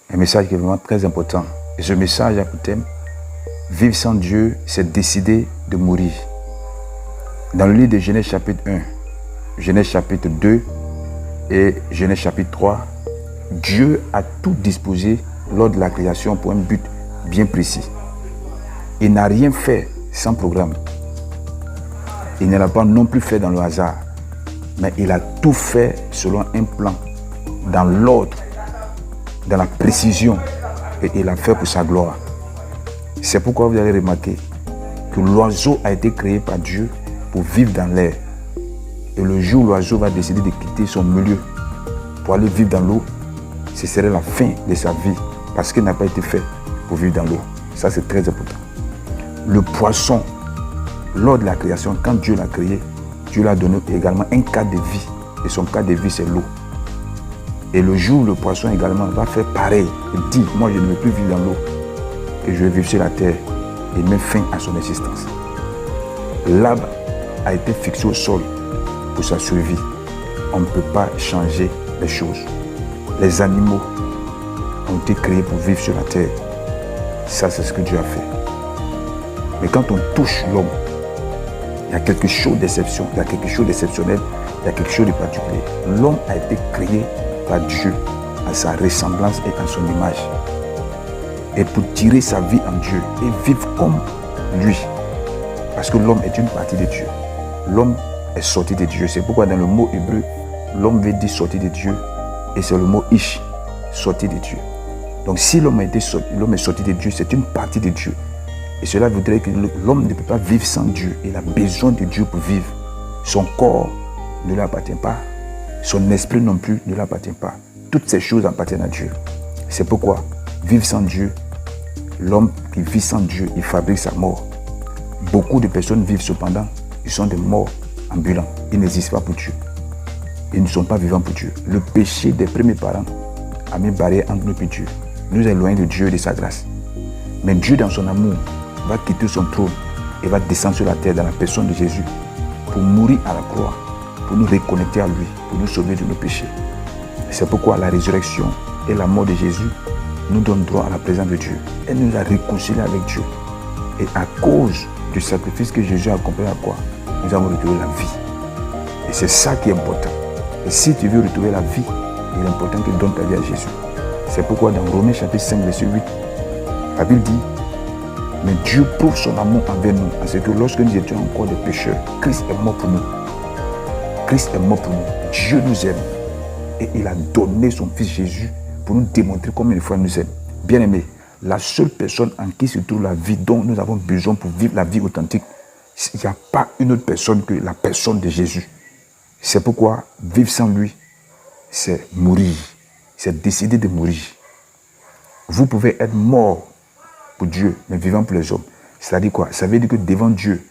Un message qui est vraiment très important. Et ce message a pour thème, vivre sans Dieu, c'est décider de mourir. Dans le livre de Genèse chapitre 1, Genèse chapitre 2 et Genèse chapitre 3, Dieu a tout disposé lors de la création pour un but bien précis. Il n'a rien fait sans programme. Il ne l'a pas non plus fait dans le hasard. Mais il a tout fait selon un plan, dans l'ordre, dans la précision. Et il l'a fait pour sa gloire. C'est pourquoi vous allez remarquer que l'oiseau a été créé par Dieu pour vivre dans l'air. Et le jour où l'oiseau va décider de quitter son milieu pour aller vivre dans l'eau, ce serait la fin de sa vie. Parce qu'il n'a pas été fait pour vivre dans l'eau. Ça, c'est très important. Le poisson, lors de la création, quand Dieu l'a créé, Dieu lui a donné également un cadre de vie. Et son cadre de vie, c'est l'eau. Et le jour où le poisson également va faire pareil, il dit, moi je ne veux plus vivre dans l'eau, et je vais vivre sur la terre, et met fin à son existence. L'arbre a été fixé au sol pour sa survie. On ne peut pas changer les choses. Les animaux ont été créés pour vivre sur la terre. Ça, c'est ce que Dieu a fait. Mais quand on touche l'homme, il y a quelque chose d'exception, il y a quelque chose d'exceptionnel, il y a quelque chose de particulier. L'homme a été créé par Dieu à sa ressemblance et en son image. Et pour tirer sa vie en Dieu et vivre comme lui. Parce que l'homme est une partie de Dieu. L'homme est sorti de Dieu. C'est pourquoi dans le mot hébreu, l'homme veut dire sorti de Dieu. Et c'est le mot ish, sorti de Dieu. Donc si l'homme est sorti de Dieu, c'est une partie de Dieu. Et cela voudrait que l'homme ne peut pas vivre sans Dieu. Il a besoin de Dieu pour vivre. Son corps ne lui appartient pas. Son esprit non plus ne lui appartient pas. Toutes ces choses appartiennent à Dieu. C'est pourquoi vivre sans Dieu, l'homme qui vit sans Dieu, il fabrique sa mort. Beaucoup de personnes vivent cependant, ils sont des morts ambulants. Ils n'existent pas pour Dieu. Ils ne sont pas vivants pour Dieu. Le péché des premiers parents a mis barrière entre nous et Dieu. Nous éloignons de Dieu et de sa grâce. Mais Dieu, dans son amour, va quitter son trône et va descendre sur la terre dans la personne de Jésus pour mourir à la croix, pour nous reconnecter à lui, pour nous sauver de nos péchés. C'est pourquoi la résurrection et la mort de Jésus nous donnent droit à la présence de Dieu. Elle nous a réconciliés avec Dieu. Et à cause du sacrifice que Jésus a accompli à la croix, nous avons retrouvé la vie. Et c'est ça qui est important. Et si tu veux retrouver la vie, il est important que tu donnes ta vie à Jésus. C'est pourquoi dans Romains chapitre 5, verset 8, la Bible dit, mais Dieu prouve son amour envers nous, parce que lorsque nous étions encore des pécheurs, Christ est mort pour nous. Christ est mort pour nous. Dieu nous aime. Et il a donné son Fils Jésus pour nous démontrer combien de fois il nous aime. Bien aimé, la seule personne en qui se trouve la vie dont nous avons besoin pour vivre la vie authentique, il n'y a pas une autre personne que la personne de Jésus. C'est pourquoi vivre sans lui, c'est mourir. C'est décider de mourir. Vous pouvez être mort pour Dieu, mais vivant pour les hommes. C'est-à-dire quoi? Ça veut dire que devant Dieu,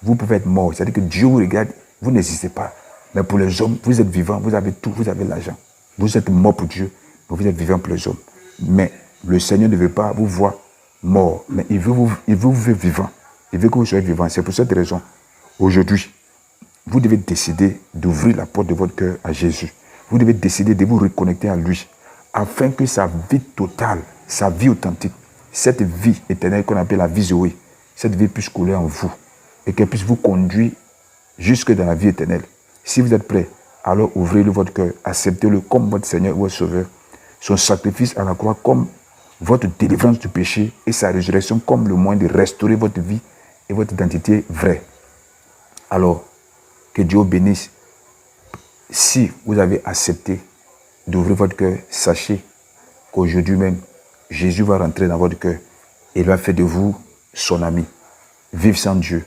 vous pouvez être mort. C'est-à-dire que Dieu vous regarde, vous n'existez pas. Mais pour les hommes, vous êtes vivant, vous avez tout, vous avez l'argent. Vous êtes mort pour Dieu, mais vous êtes vivant pour les hommes. Mais le Seigneur ne veut pas vous voir mort, mais il veut vous voir vivant. Il veut que vous soyez vivant. C'est pour cette raison, aujourd'hui, vous devez décider d'ouvrir la porte de votre cœur à Jésus. Vous devez décider de vous reconnecter à lui, afin que sa vie totale, sa vie authentique, cette vie éternelle qu'on appelle la vie Zoé, cette vie puisse couler en vous et qu'elle puisse vous conduire jusque dans la vie éternelle. Si vous êtes prêt, alors ouvrez-le votre cœur, acceptez-le comme votre Seigneur ou votre Sauveur, son sacrifice à la croix comme votre délivrance du péché et sa résurrection comme le moyen de restaurer votre vie et votre identité vraie. Alors, que Dieu vous bénisse. Si vous avez accepté d'ouvrir votre cœur, sachez qu'aujourd'hui même, Jésus va rentrer dans votre cœur et il va faire de vous son ami. Vivre sans Dieu,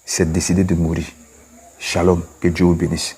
c'est décider de mourir. Shalom, que Dieu vous bénisse.